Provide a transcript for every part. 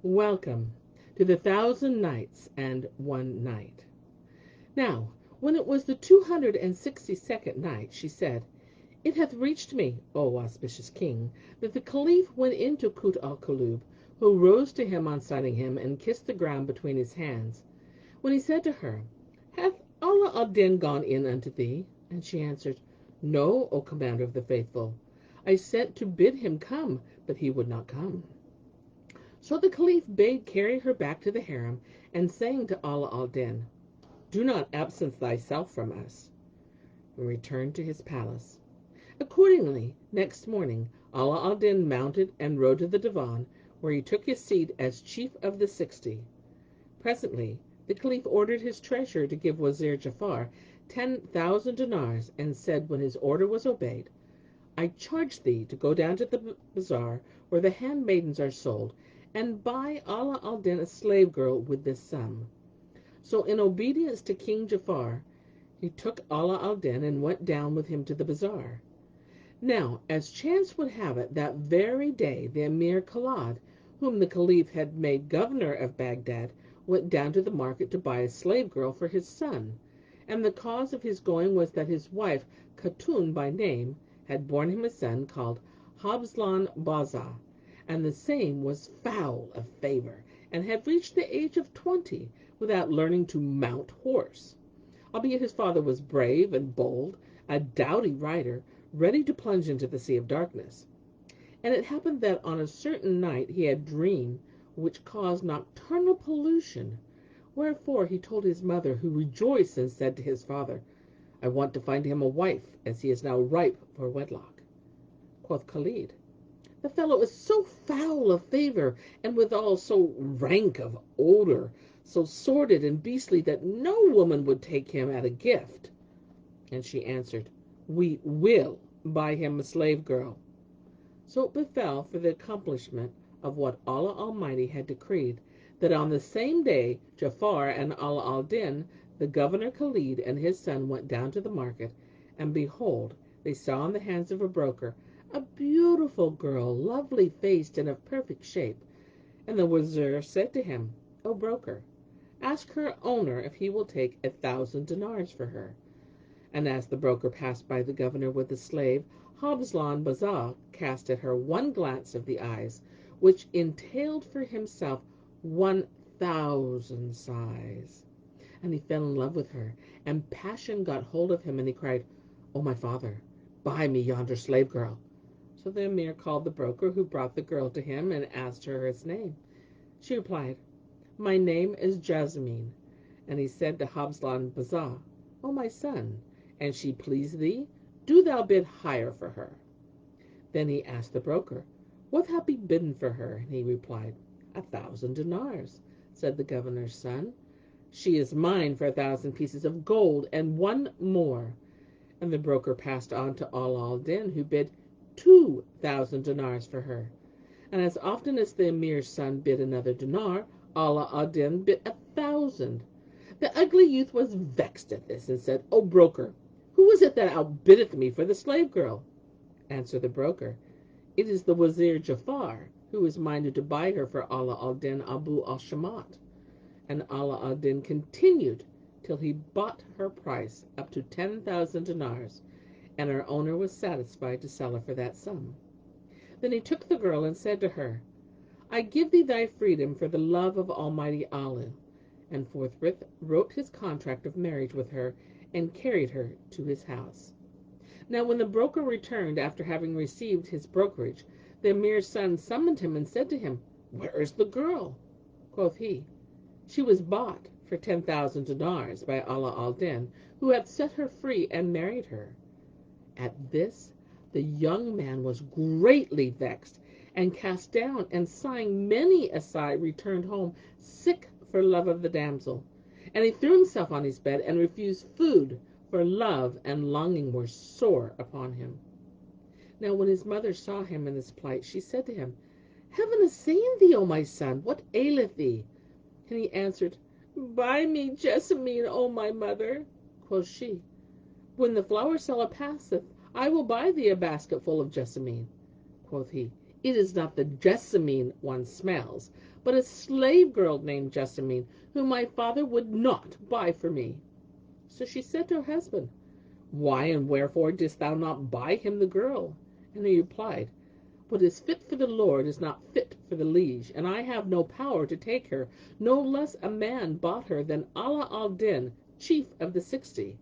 Welcome to the 1000 Nights and 1 Night. Now, when it was the 262nd night, she said, "It hath reached me, O auspicious king, that the Caliph went into Kut al-Kulub, who rose to him on sighting him, and kissed the ground between his hands. When he said to her, Hath Allah ad-Din gone in unto thee? And she answered, No, O Commander of the Faithful. I sent to bid him come, but he would not come. So the Caliph bade carry her back to the harem, and saying to Ala al-Din, Do not absence thyself from us, and returned to his palace. Accordingly, next morning, Ala al-Din mounted and rode to the divan, where he took his seat as chief of the 60. Presently, the Caliph ordered his treasurer to give Wazir Jafar 10,000 dinars, and said when his order was obeyed, I charge thee to go down to the bazaar where the handmaidens are sold, and buy Ala al-Din a slave girl with this sum. So in obedience to King Jafar, he took Ala al-Din and went down with him to the bazaar. Now, as chance would have it, that very day the Emir Khalid, whom the Caliph had made governor of Baghdad, went down to the market to buy a slave girl for his son, and the cause of his going was that his wife, Khatun by name, had borne him a son called Habslan Baza, and the same was foul of favor, and had reached the age of 20 without learning to mount horse, albeit his father was brave and bold, a doughty rider, ready to plunge into the sea of darkness. And it happened that on a certain night he had a dream which caused nocturnal pollution, wherefore he told his mother, who rejoiced and said to his father, I want to find him a wife, as he is now ripe for wedlock. Quoth Khalid, The fellow is so foul of favor, and withal so rank of odor, so sordid and beastly, that no woman would take him at a gift. And she answered, We will buy him a slave girl. So it befell, for the accomplishment of what Allah Almighty had decreed, that on the same day Jafar and Ala al-Din, the governor Khalid, and his son went down to the market, and behold, they saw in the hands of a broker a beautiful girl, lovely faced and of perfect shape. And the wazir said to him, O broker, ask her owner if he will take 1,000 dinars for her. And as the broker passed by the governor with the slave, Habslan Baza cast at her one glance of the eyes, which entailed for himself 1,000 sighs. And he fell in love with her, and passion got hold of him, and he cried, O my father, buy me yonder slave girl. So the emir called the broker, who brought the girl to him, and asked her his name. She replied, My name is Jasmine. And he said to Habslan Baza, O my son, and she please thee, do thou bid higher for her. Then he asked the broker, What hath he bidden for her? And he replied, 1,000 dinars. Said the governor's son, She is mine for 1,000 pieces of gold, and one more. And the broker passed on to Ala al-Din, who bid 2,000 dinars for her. And as often as the emir's son bid another dinar, Ala al-Din bid 1,000. The ugly youth was vexed at this, and said, O broker, who is it that outbiddeth me for the slave girl? Answered the broker, It is the Wazir Jafar, who is minded to buy her for Ala al-Din Abu Al-Shamat. And Ala al-Din continued till he bought her price up to 10,000 dinars, and her owner was satisfied to sell her for that sum. Then he took the girl and said to her, I give thee thy freedom for the love of Almighty Allah, and forthwith wrote his contract of marriage with her, and carried her to his house. Now when the broker returned after having received his brokerage, the emir's son summoned him and said to him, Where is the girl? Quoth he, She was bought for 10,000 dinars by Ala al-Din, who hath set her free and married her. At this the young man was greatly vexed, and cast down, and sighing many a sigh, returned home sick for love of the damsel. And he threw himself on his bed, and refused food, for love and longing were sore upon him. Now when his mother saw him in this plight, she said to him, Heaven assain thee, O my son, what aileth thee? And he answered, Buy me jessamine, O my mother. Quoth she, When the flower seller passeth, I will buy thee a basketful of jessamine. Quoth he, It is not the jessamine one smells, but a slave girl named Jessamine, whom my father would not buy for me. So she said to her husband, Why and wherefore didst thou not buy him the girl? And he replied, What is fit for the Lord is not fit for the liege, and I have no power to take her. No less a man bought her than Ala al-Din, chief of the 60.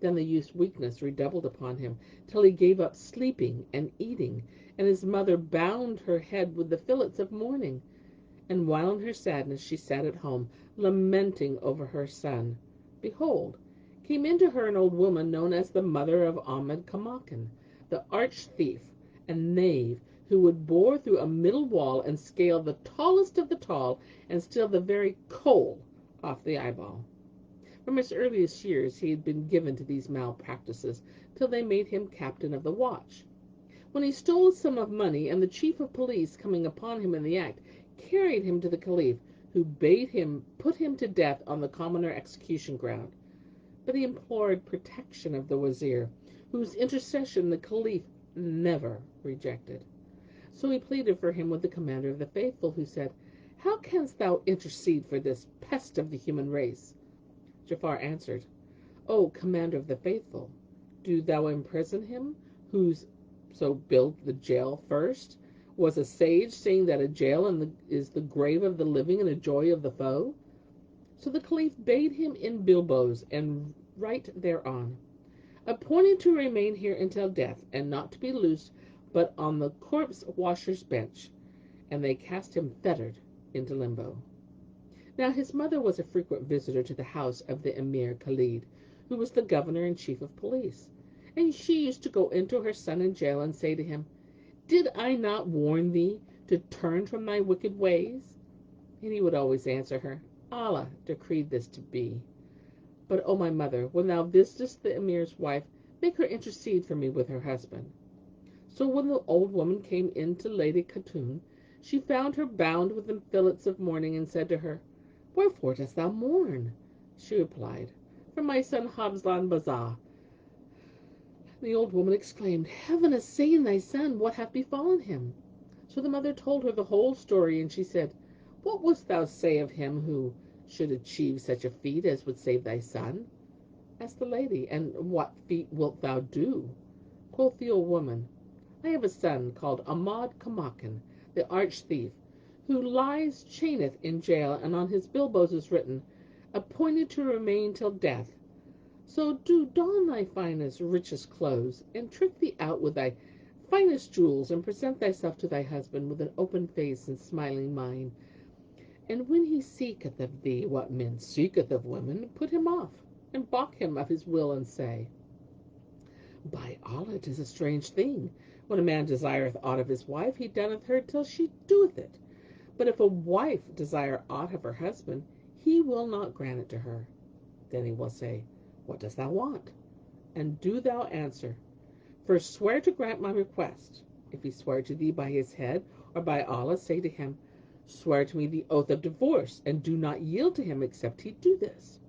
Then the youth's weakness redoubled upon him, till he gave up sleeping and eating, and his mother bound her head with the fillets of mourning. And while in her sadness she sat at home, lamenting over her son, behold, came into her an old woman known as the mother of Ahmed Kamakin, the arch-thief and knave, who would bore through a middle wall and scale the tallest of the tall, and steal the very coal off the eyeball. From his earliest years he had been given to these malpractices, till they made him captain of the watch. When he stole a sum of money, and the chief of police, coming upon him in the act, carried him to the caliph, who bade him put him to death on the commoner execution ground. But he implored protection of the wazir, whose intercession the caliph never rejected. So he pleaded for him with the commander of the faithful, who said, How canst thou intercede for this pest of the human race? Ja'far answered, O commander of the faithful, do thou imprison him, who's so built the jail first, was a sage, saying that a jail is the grave of the living and a joy of the foe? So the caliph bade him in bilboes and write thereon, appointed to remain here until death, and not to be loosed but on the corpse washer's bench. And they cast him fettered into limbo. Now his mother was a frequent visitor to the house of the Emir Khalid, who was the governor and chief of police, and she used to go into her son in jail and say to him, Did I not warn thee to turn from thy wicked ways? And he would always answer her, Allah decreed this to be. But, O my mother, when thou visitest the Emir's wife, make her intercede for me with her husband. So when the old woman came in to Lady Khatun, she found her bound with the fillets of mourning, and said to her, Wherefore dost thou mourn? She replied, For my son Habzlan Bazah. The old woman exclaimed, Heaven assain thy son, what hath befallen him? So the mother told her the whole story, and she said, What wouldst thou say of him who should achieve such a feat as would save thy son? Asked the lady, And what feat wilt thou do? Quoth the old woman, I have a son called Ahmad Kamakin, the arch-thief, who lies chaineth in jail, and on his bilboes is written, Appointed to remain till death. So do don thy finest, richest clothes, and trick thee out with thy finest jewels, and present thyself to thy husband with an open face and smiling mind. And when he seeketh of thee what men seeketh of women, put him off, and balk him of his will, and say, By Allah, 'tis a strange thing. When a man desireth aught of his wife, he doneth her till she doeth it. But if a wife desire aught of her husband, he will not grant it to her. Then he will say, What dost thou want? And do thou answer, First swear to grant my request. If he swear to thee by his head or by Allah, say to him, Swear to me the oath of divorce, and do not yield to him except he do this.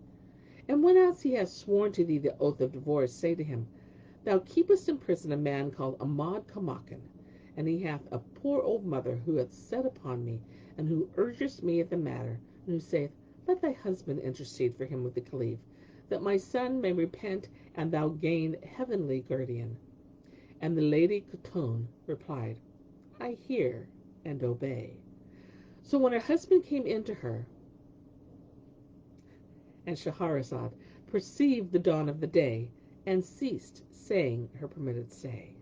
And when else he has sworn to thee the oath of divorce, say to him, Thou keepest in prison a man called Ahmad Kamakin, and he hath a poor old mother who hath set upon me, and who urgeth me at the matter, and who saith, Let thy husband intercede for him with the caliph, that my son may repent, and thou gain heavenly guardian. And the Lady Khatun replied, I hear and obey. So when her husband came in to her, and Shahrazad perceived the dawn of the day, and ceased saying her permitted say.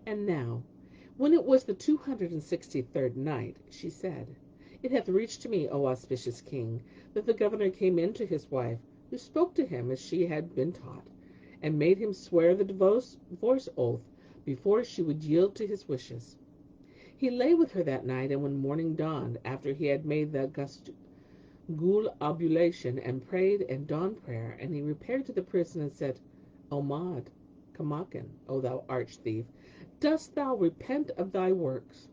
And now, when it was the 263rd night, she said, It hath reached me, O auspicious king, that the governor came in to his wife, who spoke to him as she had been taught, and made him swear the divorce oath before she would yield to his wishes. He lay with her that night, and when morning dawned, after he had made the Gul oblation and prayed and dawn prayer, and he repaired to the prison and said, Ahmad Kamakin, O thou arch-thief, dost thou repent of thy works?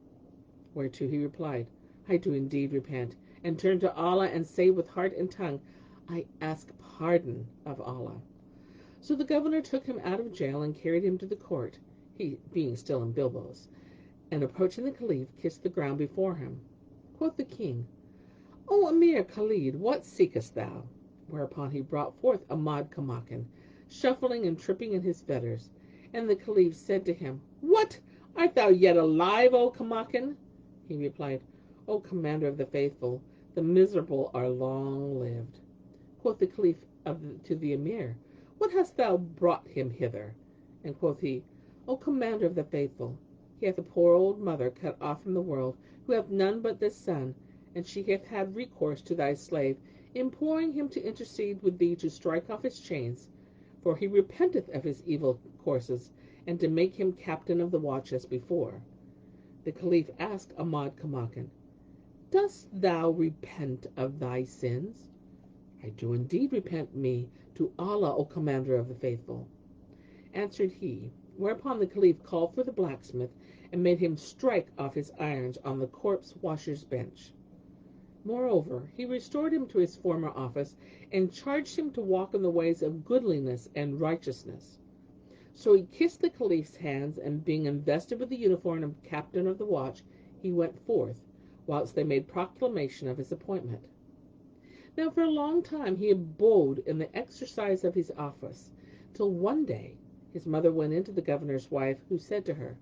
Whereto he replied, I do indeed repent, and turn to Allah and say with heart and tongue, I ask pardon of Allah. So the governor took him out of jail and carried him to the court, he being still in bilboes. and approaching the Caliph, kissed the ground before him. Quoth the king, O Emir Khalid, what seekest thou? Whereupon he brought forth Ahmad Kamakin, shuffling and tripping in his fetters. And the Caliph said to him, What? Art thou yet alive, O Kamakin? He replied, O Commander of the Faithful, the miserable are long lived. Quoth the Caliph to the Emir, What hast thou brought him hither? And quoth he, O Commander of the Faithful, he hath a poor old mother cut off from the world, who hath none but this son, and she hath had recourse to thy slave, imploring him to intercede with thee to strike off his chains, for he repenteth of his evil courses, and to make him captain of the watch as before. The Caliph asked Ahmad Kamakin, Dost thou repent of thy sins? I do indeed repent me to Allah, O Commander of the Faithful. Answered he, whereupon the Caliph called for the blacksmith, and made him strike off his irons on the corpse washer's bench. Moreover, he restored him to his former office, and charged him to walk in the ways of goodliness and righteousness. So he kissed the Caliph's hands, and being invested with the uniform of captain of the watch, he went forth, whilst they made proclamation of his appointment. Now for a long time he abode in the exercise of his office, till one day his mother went in to the governor's wife, who said to her,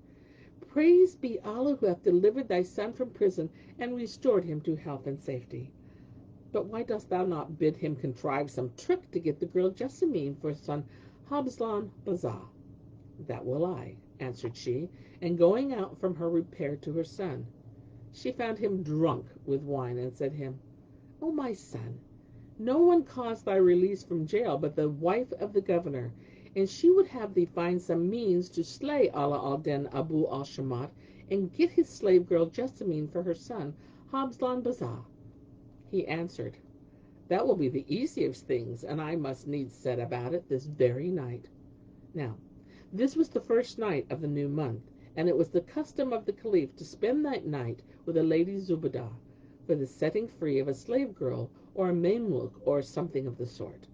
Praised be Allah, who hath delivered thy son from prison, and restored him to health and safety. But why dost thou not bid him contrive some trick to get the girl Jessamine for his son Habslan Bazar? That will I, answered she, and going out from her repaired to her son. She found him drunk with wine, and said to him, O my son, no one caused thy release from jail but the wife of the governor, and she would have thee find some means to slay Ala al-Din Abu Al-Shamat, and get his slave girl Jessamine for her son Habslan Bazar. He answered, That will be the easiest things, and I must needs set about it this very night. Now, this was the first night of the new month, and it was the custom of the Caliph to spend that night with a lady Zubaydah, for the setting free of a slave girl or a Mameluke or something of the sort.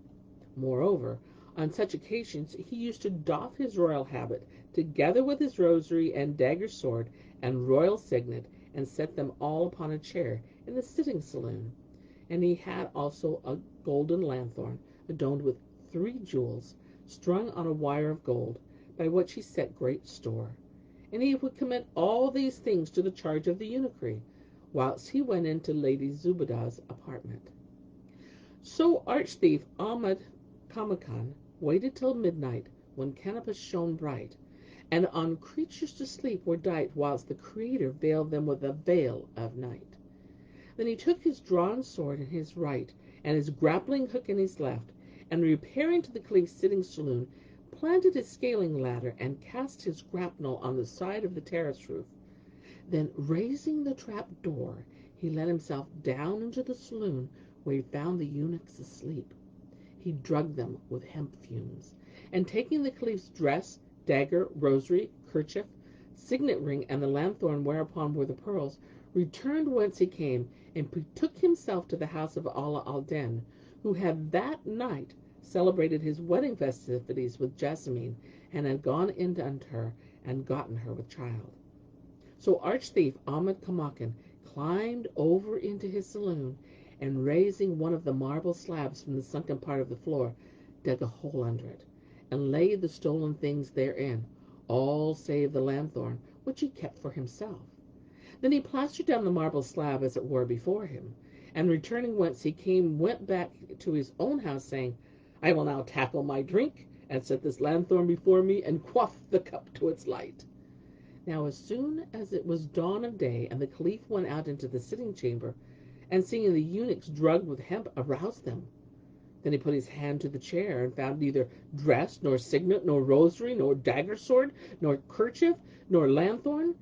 Moreover, on such occasions he used to doff his royal habit, together with his rosary and dagger sword and royal signet, and set them all upon a chair in the sitting saloon. And he had also a golden lanthorn, adorned with 3 jewels, strung on a wire of gold, by which he set great store. And he would commit all these things to the charge of the eunuchry, whilst he went into Lady Zubaydah's apartment. So arch-thief Ahmad Kamakan waited till midnight, when canopus shone bright, and on creatures to sleep were dight, whilst the Creator veiled them with a veil of night. Then he took his drawn sword in his right, and his grappling hook in his left, and repairing to the Caliph's sitting saloon, planted his scaling ladder, and cast his grapnel on the side of the terrace roof. Then, raising the trap door, he let himself down into the saloon, where he found the eunuchs asleep. He drugged them with hemp fumes, and taking the Caliph's dress, dagger, rosary, kerchief, signet ring, and the lanthorn whereupon were the pearls, returned whence he came, and betook himself to the house of Ala al-Din, who had that night celebrated his wedding festivities with Jessamine, and had gone in unto her, and gotten her with child. So arch-thief Ahmad Kamakin climbed over into his saloon, and raising one of the marble slabs from the sunken part of the floor, dug a hole under it, and laid the stolen things therein, all save the lanthorn, which he kept for himself. Then he plastered down the marble slab as it were before him, and returning whence he came, went back to his own house, saying, I will now tackle my drink, and set this lanthorn before me, and quaff the cup to its light. Now as soon as it was dawn of day, and the Caliph went out into the sitting chamber, and seeing the eunuchs drugged with hemp, aroused them. Then he put his hand to the chair, and found neither dress, nor signet, nor rosary, nor dagger sword, nor kerchief, nor lanthorn.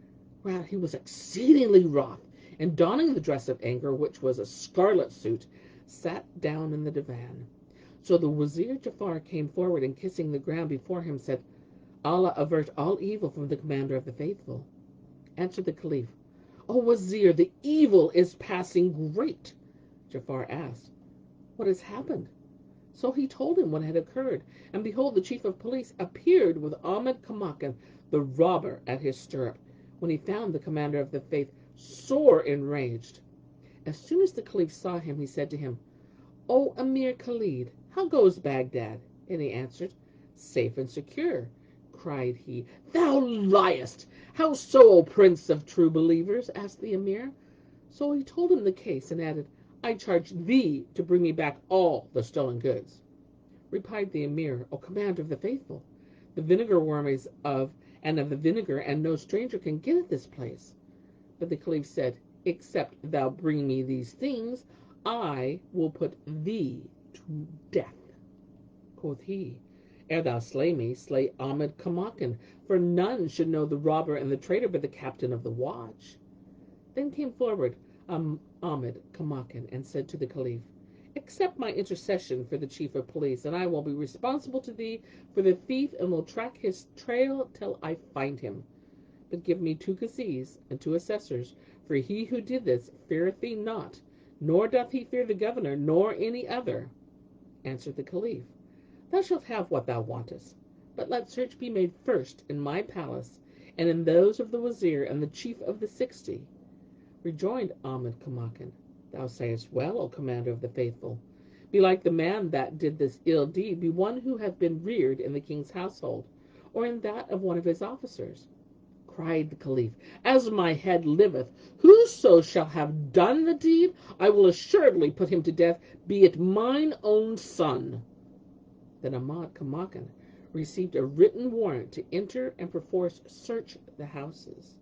Whereat he was exceedingly wroth, and donning the dress of anger, which was a scarlet suit, sat down in the divan. So the Wazir Jafar came forward, and kissing the ground before him, said, Allah avert all evil from the Commander of the Faithful. Answered the Caliph, O Wazir, the evil is passing great. Jafar asked, What has happened? So he told him what had occurred, and behold, the chief of police appeared with Ahmad Kamakin, the robber, at his stirrup, when he found the commander of the faith sore enraged. As soon as the Caliph saw him, he said to him, "O Emir Khalid, how goes Baghdad?" And he answered, "Safe and secure." Cried he, "Thou liest! How so, O Prince of True Believers?" asked the Emir. So he told him the case, and added, "I charge thee to bring me back all the stolen goods." Replied the Emir, "O Commander of the Faithful, the vinegar worm is of the vinegar, and no stranger can get at this place." But the Caliph said, "Except thou bring me these things, I will put thee to death." Quoth he, "Ere thou slay me, slay Ahmed Kamakan, for none should know the robber and the traitor but the captain of the watch." Then came forward Ahmed Kamakan and said to the Caliph, "Accept my intercession for the chief of police, and I will be responsible to thee for the thief, and will track his trail till I find him. But give me 2 Ghazis and 2 assessors, for he who did this feareth thee not, nor doth he fear the governor, nor any other." Answered the Caliph, "Thou shalt have what thou wantest, but let search be made first in my palace, and in those of the Wazir and the chief of the 60. Rejoined Ahmed Kamakan, "Thou sayest well, O Commander of the Faithful. Belike the man that did this ill deed be one who hath been reared in the king's household, or in that of one of his officers." Cried the Caliph, "As my head liveth, whoso shall have done the deed, I will assuredly put him to death, be it mine own son." Then Ahmad Kamakan received a written warrant to enter and perforce search the houses.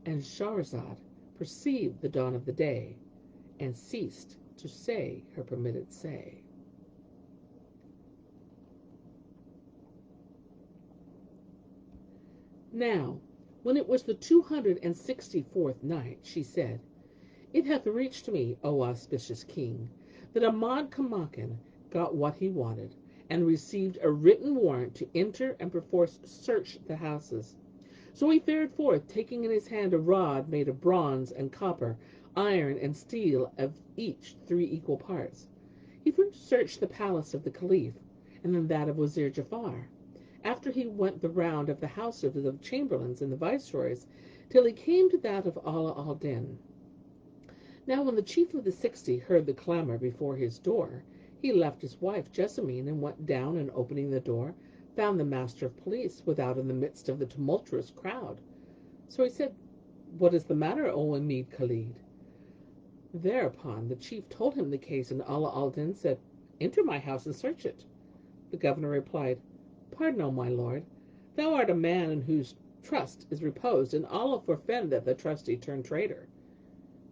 And Shahrazad perceived the dawn of the day, and ceased to say her permitted say. Now, when it was the 264th night, she said, "It hath reached me, O auspicious king, that Ahmad Kamakan got what he wanted, and received a written warrant to enter and perforce search the houses. So he fared forth, taking in his hand a rod made of bronze and copper, iron and steel, of each 3 equal parts. He first searched the palace of the Caliph, and then that of Wazir Jafar. After he went the round of the houses of the chamberlains and the viceroys, till he came to that of Ala al-Din. Now when the chief of the 60 heard the clamor before his door, he left his wife Jessamine, and went down, and opening the door, found the master of police without in the midst of the tumultuous crowd. So he said, "What is the matter, O Emir Khalid?" Thereupon the chief told him the case, and Ala al-Din said, "Enter my house and search it." The governor replied, "Pardon, O my lord, thou art a man in whose trust is reposed, and Allah forfend that the trustee turn traitor."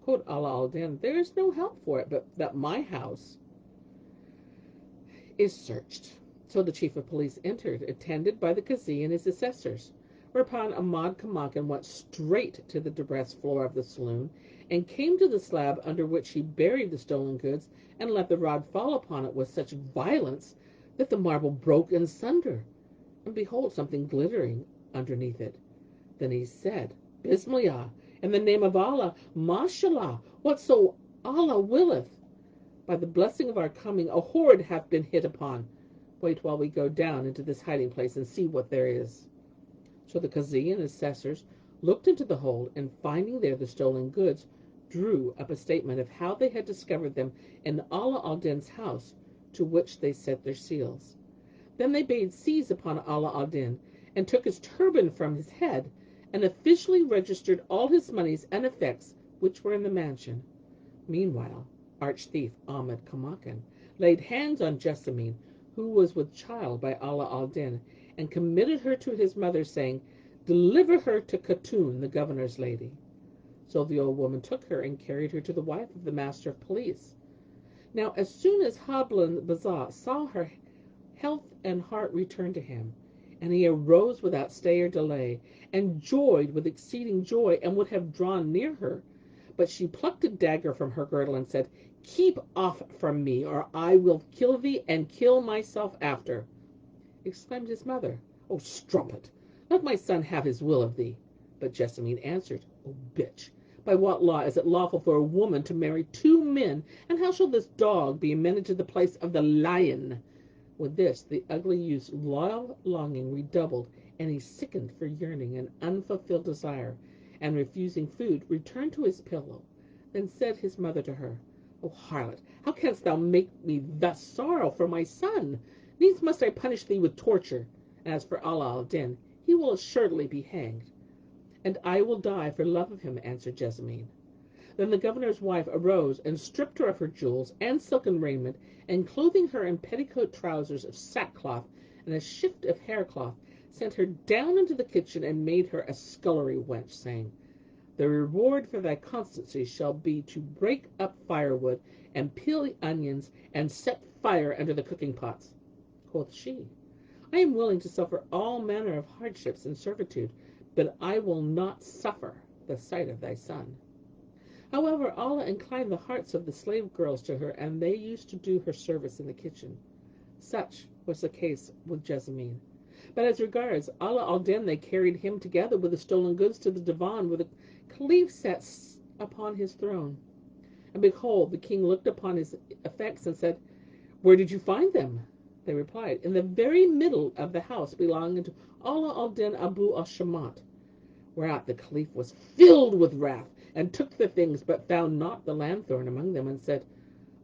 Quoth Ala al-Din, "There is no help for it but that my house is searched." So the chief of police entered, attended by the Qazi and his assessors. Whereupon Ahmad Kamakan went straight to the debris floor of the saloon, and came to the slab under which he buried the stolen goods, and let the rod fall upon it with such violence that the marble broke in sunder, and behold, something glittering underneath it. Then he said, "Bismillah, in the name of Allah, Mashallah, whatso Allah willeth. By the blessing of our coming, a hoard hath been hit upon. Wait while we go down into this hiding place and see what there is." So the Qazi and assessors looked into the hold, and finding there the stolen goods, drew up a statement of how they had discovered them in Ala al-Din's house, to which they set their seals. Then they bade seize upon Ala al-Din, and took his turban from his head, and officially registered all his monies and effects which were in the mansion. Meanwhile, arch-thief Ahmed Kamakan laid hands on Jessamine, who was with child by Ala al-Din, and committed her to his mother, saying, "Deliver her to Khatun, the governor's lady." So the old woman took her, and carried her to the wife of the master of police. Now as soon as Hablan Baza saw her, health and heart returned to him, and he arose without stay or delay, and joyed with exceeding joy, and would have drawn near her. But she plucked a dagger from her girdle, and said, "Keep off from me, or I will kill thee, and kill myself after." Exclaimed his mother, "O strumpet, let my son have his will of thee." But Jessamine answered, "O bitch, by what law is it lawful for a woman to marry 2 men, and how shall this dog be amended to the place of the lion?" With this the ugly youth's love longing redoubled, and he sickened for yearning and unfulfilled desire, and refusing food, returned to his pillow. Then said his mother to her, O harlot, how canst thou make me thus sorrow for my son? Needs must I punish thee with torture. As for Ala al Din, he will assuredly be hanged. And I will die for love of him, answered Jessamine. Then the governor's wife arose and stripped her of her jewels and silken raiment, and clothing her in petticoat trousers of sackcloth and a shift of haircloth, sent her down into the kitchen and made her a scullery wench, saying, The reward for thy constancy shall be to break up firewood and peel the onions and set fire under the cooking pots. Quoth she, I am willing to suffer all manner of hardships and servitude, but I will not suffer the sight of thy son. However, Allah inclined the hearts of the slave girls to her, and they used to do her service in the kitchen. Such was the case with Jessamine. But as regards Ala al-Din, they carried him together with the stolen goods to the divan where the Caliph sat upon his throne. And behold, the king looked upon his effects and said, Where did you find them? They replied, In the very middle of the house belonging to Ala al-Din Abu al-Shamat. Whereat the Caliph was filled with wrath, and took the things, but found not the lanthorn among them, and said,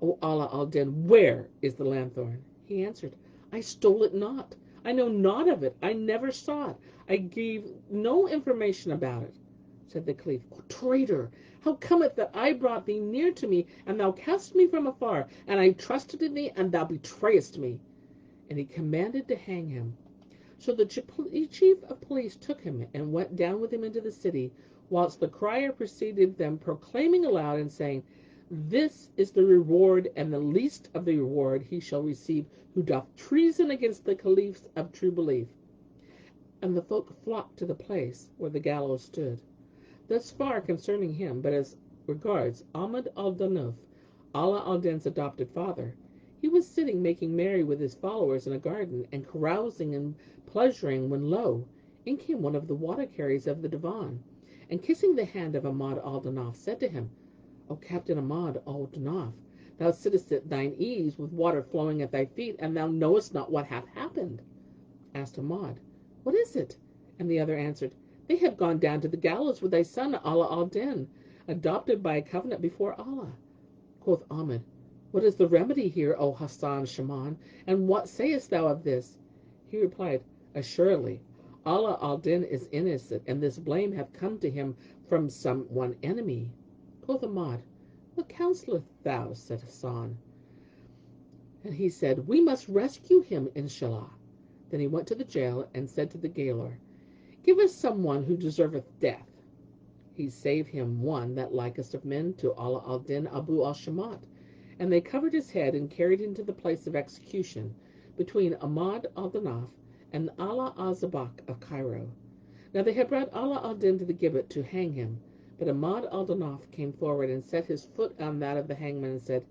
O Ala al-Din, where is the lanthorn? He answered, I stole it not. I know naught of it. I never saw it. I gave no information about it. Said the Caliph, O traitor, how cometh that I brought thee near to me, and thou cast me from afar, and I trusted in thee, and thou betrayest me? And he commanded to hang him. So the chief of police took him and went down with him into the city, whilst the crier preceded them, proclaiming aloud and saying, This is the reward, and the least of the reward he shall receive who doth treason against the caliphs of true belief. And the folk flocked to the place where the gallows stood. Thus far concerning him, but as regards Ahmad al-Danuf, Ala al-Din's adopted father, he was sitting making merry with his followers in a garden, and carousing and pleasuring, when lo, in came one of the water carriers of the divan, and kissing the hand of Ahmad al-Danaf, said to him, O Captain Ahmad al-Danaf, thou sittest at thine ease with water flowing at thy feet, and thou knowest not what hath happened. Asked Ahmad, What is it? And the other answered, They have gone down to the gallows with thy son Ala al-Din, adopted by a covenant before Allah. Quoth Ahmad, What is the remedy here, O Hassan Shaman, and what sayest thou of this? He replied, Assuredly, Ala al-Din is innocent, and this blame hath come to him from some one enemy. Quoth Ahmad, What counselest thou? Said Hassan. And he said, We must rescue him, inshallah. Then he went to the jail and said to the gaoler, Give us some one who deserveth death. He saved him one that likest of men to Ala al-Din Abu al-Shamat, and they covered his head and carried him to the place of execution, between Ahmad al-Danaf and Ala al-Zabak of Cairo. Now they had brought Ala al-Din to the gibbet to hang him, but Ahmad al-Danaf came forward and set his foot on that of the hangman and said,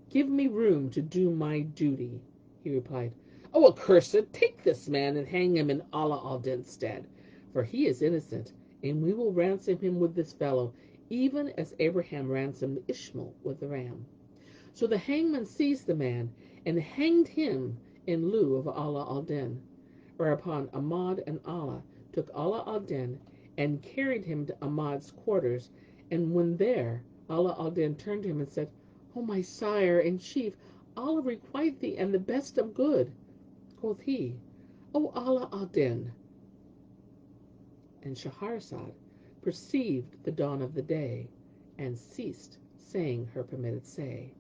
Give me room to do my duty. He replied, O accursed, take this man and hang him in Ala al-Din's stead, for he is innocent, and we will ransom him with this fellow, even as Abraham ransomed Ishmael with the ram. So the hangman seized the man and hanged him in lieu of Ala al-Din. Whereupon Ahmad and Allah took Ala al-Din and carried him to Ahmad's quarters, and when there, Ala al-Din turned to him and said, O my sire and chief, Allah requite thee and the best of good. Quoth he, O Ala al-Din. And Shahrazad perceived the dawn of the day, and ceased saying her permitted say.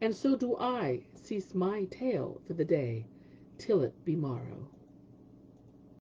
And so do I cease my tale for the day, till it be morrow.